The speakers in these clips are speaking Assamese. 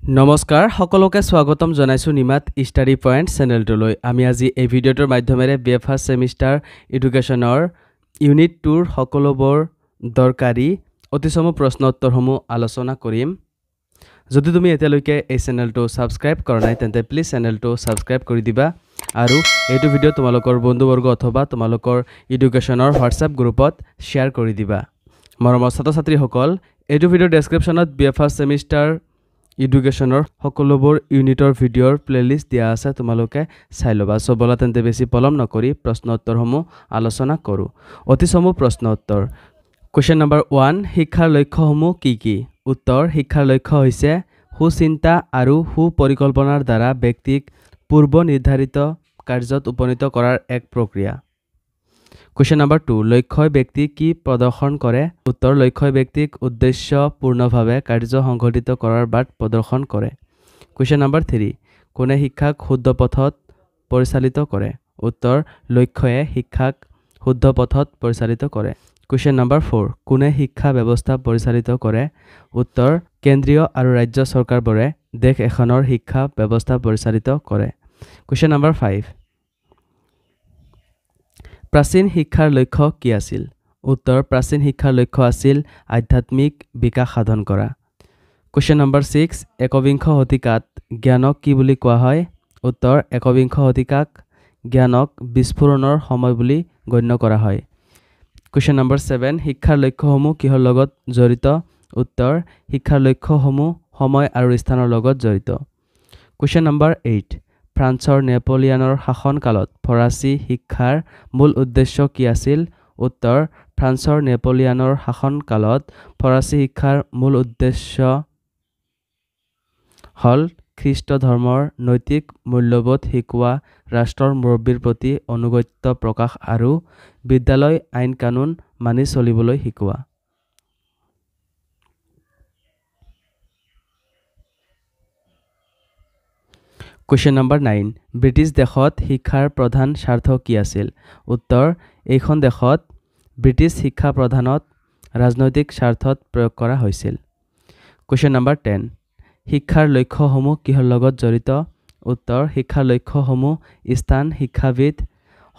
নমস্কাৰ সকলোকে স্বাগতম জনাইছো নিমাত ষ্টাডি পইণ্ট চেনেলটোলৈ আমি আজি এই ভিডিঅ'টোৰ মাধ্যমেৰে বিএ ফাৰ্ষ্ট সেমিষ্টাৰ এডুকেশ্যনৰ ইউনিট 2ৰ সকলোবোৰ দৰকাৰী অতিসম প্ৰশ্ন উত্তৰসমূহ আলোচনা কৰিম যদি তুমি এতিয়ালৈকে এই চেনেলটো সাবস্ক্ৰাইব কৰা নাই তেন্তে প্লিজ চেনেলটো সাবস্ক্ৰাইব কৰি দিবা আৰু এইটো ভিডিঅ' তোমালোকৰ বন্ধুবৰ্গ অথবা তোমালোকৰ এডুকেশ্যনৰ হোৱাটছআপ গ্ৰুপত শ্বেয়াৰ কৰি দিবা মৰমৰ ছাত্ৰ-ছাত্ৰীসকল এইটো ভিডিঅ'ৰ ডেসক্ৰিপশ্যনত বিএ ফাৰ্ষ্ট সেমিষ্টাৰ এডুকেশ্যনৰ সকলোবোৰ ইউনিটৰ ভিডিঅ'ৰ প্লেলিষ্ট দিয়া আছে তোমালোকে চাই লবা সো বলা তেন্তে বেছি পলম নকৰি প্ৰশ্ন উত্তৰসমূহ আলোচনা কৰো অতিসম প্ৰশ্ন উত্তৰ কোৱেশ্চন নম্বৰ 1 শিক্ষাৰ লক্ষ্যসমূহ কি কি উত্তৰ শিক্ষাৰ লক্ষ্য হৈছে সুচিন্তা আৰু সুপৰিকল্পনাৰ দ্বাৰা ব্যক্তিক পূৰ্ব নিৰ্ধাৰিত কাৰ্যত উপনীত কৰাৰ এক প্ৰক্ৰিয়া Question number 2 লক্ষ্যই ব্যক্তি কি প্ৰদৰ্শন কৰে উত্তৰ লক্ষ্যই ব্যক্তিক উদ্দেশ্যপূৰ্ণভাৱে কাৰ্য সংঘটিত কৰাৰ বাট প্ৰদৰ্শন কৰে Question number 3 কোনে শিক্ষাক শুদ্ধ পথত পৰিচালিত কৰে উত্তৰ লক্ষ্যয়ে শিক্ষাক শুদ্ধ পথত পৰিচালিত কৰে Question number 4 কোনে শিক্ষা ব্যৱস্থা পৰিচালিত কৰে উত্তৰ কেন্দ্ৰীয় আৰু ৰাজ্য চৰকাৰবোৰে দেশ এখনৰ শিক্ষা ব্যৱস্থা পৰিচালিত কৰে Question number 5 প্ৰাচীন শিক্ষাৰ লক্ষ্য কি আছিল উত্তৰ প্ৰাচীন শিক্ষাৰ লক্ষ্য আছিল আধ্যাত্মিক বিকাশ সাধন কৰা Question number 6 একবিংশ শতিকাত জ্ঞানক কি বুলি কোৱা হয় উত্তৰ একবিংশ শতিকাক জ্ঞানক বিস্ফোৰণৰ সময় বুলি গণ্য কৰা হয় Question number 7 শিক্ষাৰ লক্ষ্যসমূহ কিহৰ লগত জড়িত উত্তৰ শিক্ষাৰ লক্ষ্যসমূহ সময় আৰু স্থানৰ লগত জড়িত Question number 8 ফ্ৰান্সৰ নেপোলিয়নৰ শাসন কালত ফৰাচী শিক্ষাৰ মূল উদ্দেশ্য কি আছিল উত্তৰ ফ্ৰান্সৰ নেপোলিয়নৰ শাসন কালত ফৰাচী শিক্ষাৰ মূল উদ্দেশ্য হল খ্ৰীষ্ট ধৰ্মৰ নৈতিক মূল্যবোধ শিকোৱা ৰাষ্ট্ৰৰ মুৰব্বীৰ প্ৰতি অনুগত্য প্ৰকাশ আৰু বিদ্যালয় আইন কানুন মানি চলিবলৈ শিকোৱা Question number 9 ব্ৰিটিছ দেশত শিক্ষাৰ প্ৰধান স্বাৰ্থ কি আছিল উত্তৰ এইখন দেশত ব্ৰিটিছ শিক্ষা প্ৰধানত ৰাজনৈতিক স্বাৰ্থত প্ৰয়োগ কৰা হৈছিল Question number 10 শিক্ষাৰ লক্ষ্যসমূহ কিহৰ লগত জড়িত উত্তৰ শিক্ষাৰ লক্ষ্যসমূহ স্থান শিক্ষাবিদ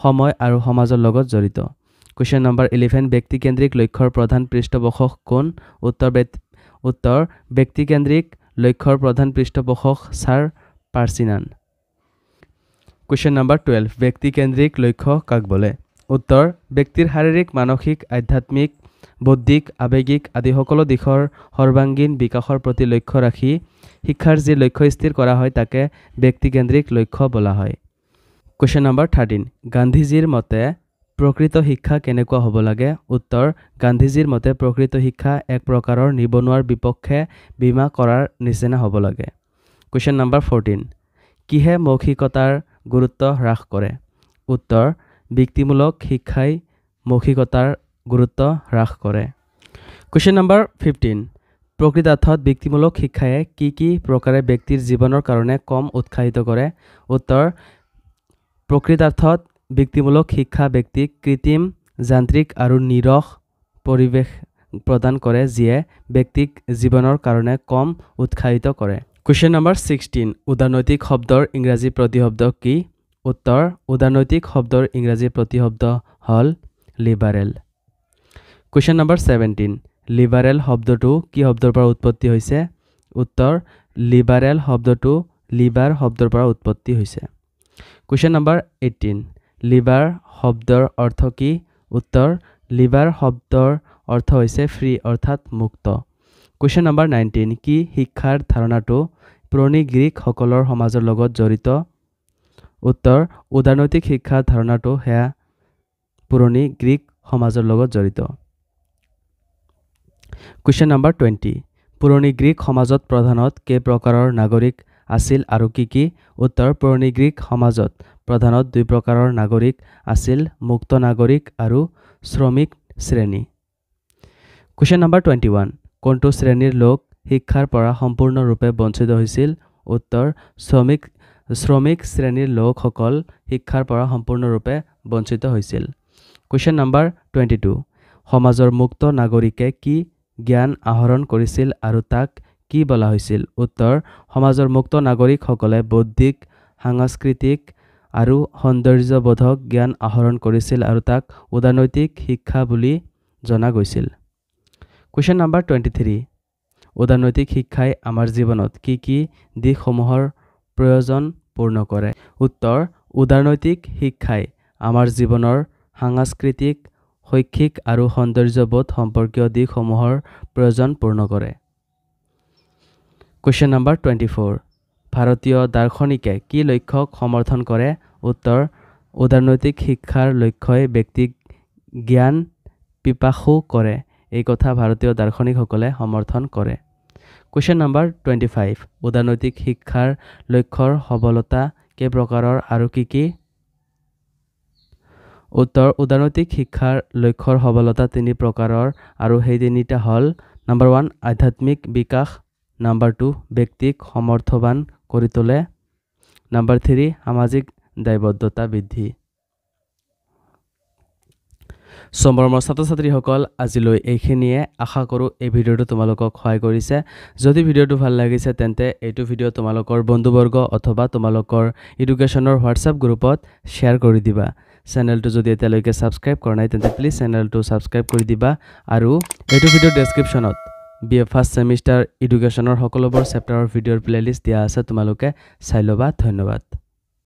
সময় আৰু সমাজৰ লগত জড়িত Question number 11 ব্যক্তিকেন্দ্ৰিক লক্ষ্যৰ প্ৰধান পৃষ্ঠপোষক কোন উত্তৰ ব্যক্তিকেন্দ্ৰিক লক্ষ্যৰ প্ৰধান পৃষ্ঠপোষক ছাৰ পাৰ্চিনান Question number 12 ব্যক্তিকেন্দ্ৰিক লক্ষ্য কাক বলে উত্তৰ ব্যক্তিৰ শাৰীৰিক মানসিক আধ্যাত্মিক বৌদ্ধিক আবেগিক আদি সকলো দিশৰ সৰ্বাংগীন বিকাশৰ প্ৰতি লক্ষ্য ৰাখি শিক্ষাৰ যি লক্ষ্য স্থিৰ কৰা হয় তাকে ব্যক্তিকেন্দ্ৰিক লক্ষ্য বোলা হয় Question number 13 গান্ধীজীৰ মতে প্ৰকৃত শিক্ষা কেনেকুৱা হ'ব লাগে উত্তৰ গান্ধীজীৰ মতে প্ৰকৃত শিক্ষা এক প্ৰকাৰৰ নিবনুৱাৰ বিপক্ষে বীমা কৰাৰ নিচিনা হ'ব লাগে Question number 14 কিহে মৌখিকতাৰ গুৰুত্ব হ্ৰাস কৰে উত্তৰ ব্যক্তিমূলক শিক্ষাই মৌখিকতাৰ গুৰুত্ব হ্ৰাস কৰে Question number 15 প্ৰকৃতাৰ্থত ব্যক্তিমূলক শিক্ষায়ে কি প্ৰকাৰে ব্যক্তিৰ জীৱনৰ কাৰণে কম উৎসাহিত কৰে উত্তৰ প্ৰকৃতাৰ্থত ব্যক্তিমূলক শিক্ষা ব্যক্তিক কৃত্ৰিম যান্ত্ৰিক আৰু নিৰস পৰিৱেশ প্ৰদান কৰে যিয়ে ব্যক্তিক জীৱনৰ কাৰণে কম উৎসাহিত কৰে Question number 16 উদাৰনৈতিক শব্দৰ ইংৰাজী প্ৰতিশব্দ কি উত্তৰ উদাৰনৈতিক শব্দৰ ইংৰাজী প্ৰতিশব্দ হল লিবাৰেল Question number 17 লিবাৰেল শব্দটো কি শব্দৰ পৰা উৎপত্তি হৈছে উত্তৰ লিবাৰেল শব্দটো লিবাৰ শব্দৰ পৰা উৎপত্তি হৈছে Question number 18 লিবাৰ শব্দৰ অৰ্থ কি উত্তৰ লিবাৰ শব্দৰ অৰ্থ হৈছে ফ্ৰী অৰ্থাৎ মুক্ত Question number 19 কি শিক্ষাৰ ধাৰণাটো পুৰণি গ্ৰীক সকলৰ সমাজৰ লগত জড়িত উত্তৰ উদাৰনৈতিক শিক্ষাৰ ধাৰণাটো হেয়া পুৰণি গ্ৰীক সমাজৰ লগত জড়িত Question number 20 পুৰণি গ্ৰীক সমাজত প্ৰধানত কেই প্ৰকাৰৰ নাগৰিক আছিল আৰু কি উত্তৰ পুৰণি গ্ৰীক সমাজত প্ৰধানত দুই প্ৰকাৰৰ নাগৰিক আছিল মুক্ত নাগৰিক আৰু শ্ৰমিক শ্ৰেণী Question number 21 কোনটো শ্ৰেণীৰ লোক শিক্ষাৰ পৰা সম্পূৰ্ণৰূপে বঞ্চিত হৈছিল উত্তৰ শ্ৰমিক শ্ৰেণীৰ লোকসকল শিক্ষাৰ পৰা সম্পূৰ্ণৰূপে বঞ্চিত হৈছিল Question number 22 সমাজৰ মুক্ত নাগৰিকে কি জ্ঞান আহৰণ কৰিছিল আৰু তাক কি বলা হৈছিল উত্তৰ সমাজৰ মুক্ত নাগৰিকসকলে বৌদ্ধিক সাংস্কৃতিক আৰু সৌন্দৰ্যবোধক জ্ঞান আহৰণ কৰিছিল আৰু তাক উদাৰনৈতিক শিক্ষা বুলি জনা গৈছিল কোৱেশ্চন নম্বৰ 23 উদাৰনৈতিক শিক্ষাই আমাৰ জীৱনত কি দিশসমূহৰ প্ৰয়োজন পূৰ্ণ কৰে উত্তৰ উদাৰনৈতিক শিক্ষাই আমাৰ জীৱনৰ সাংস্কৃতিক শৈক্ষিক আৰু সৌন্দৰ্যবোধ সম্পৰ্কীয় দিশসমূহৰ প্ৰয়োজন পূৰ্ণ কৰে কোৱেশ্চন নম্বৰ 24 ভাৰতীয় দাৰ্শনিকে কি লক্ষ্যক সমৰ্থন কৰে উত্তৰ উদাৰনৈতিক শিক্ষাৰ লক্ষ্যই ব্যক্তিক জ্ঞান পিপাসু কৰে এই কথা ভাৰতীয় দাৰ্শনিকসকলে সমৰ্থন কৰে কোৱেশ্চন নম্বৰ 25 উদাৰনৈতিক শিক্ষাৰ লক্ষ্যৰ সবলতা কেই প্ৰকাৰৰ আৰু কি উত্তৰ উদাৰনৈতিক শিক্ষাৰ লক্ষ্যৰ সবলতা তিনি প্ৰকাৰৰ আৰু সেই তিনিটা হল নম্বৰ 1 আধ্যাত্মিক বিকাশ নম্বৰ 2 ব্যক্তিক সমৰ্থবান কৰি তোলে নম্বৰ 3 সামাজিক দায়বদ্ধতা বৃদ্ধি মৰমৰ ছাত্ৰ-ছাত্ৰীসকল আজিলৈ এইখিনিয়ে আশা কৰোঁ এই ভিডিঅ'টো তোমালোকক সহায় কৰিছে যদি ভিডিঅ'টো ভাল লাগিছে তেন্তে এইটো ভিডিঅ' তোমালোকৰ বন্ধুবৰ্গ অথবা তোমালোকৰ এডুকেশ্যনৰ হোৱাটছআপ গ্ৰুপত শ্বেয়াৰ কৰি দিবা চেনেলটো যদি এতিয়ালৈকে সাবস্ক্ৰাইব কৰা নাই তেন্তে প্লিজ চেনেলটো সাবস্ক্ৰাইব কৰি দিবা আৰু এইটো ভিডিঅ' ডেসক্ৰিপচনত BA ফাৰ্ষ্ট সেমিষ্টাৰ এডুকেশ্যনৰ সকলোবোৰ চেপ্টাৰৰ ভিডিঅ'ৰ প্লেলিষ্ট দিয়া আছে তোমালোকে চাই ল'বা ধন্যবাদ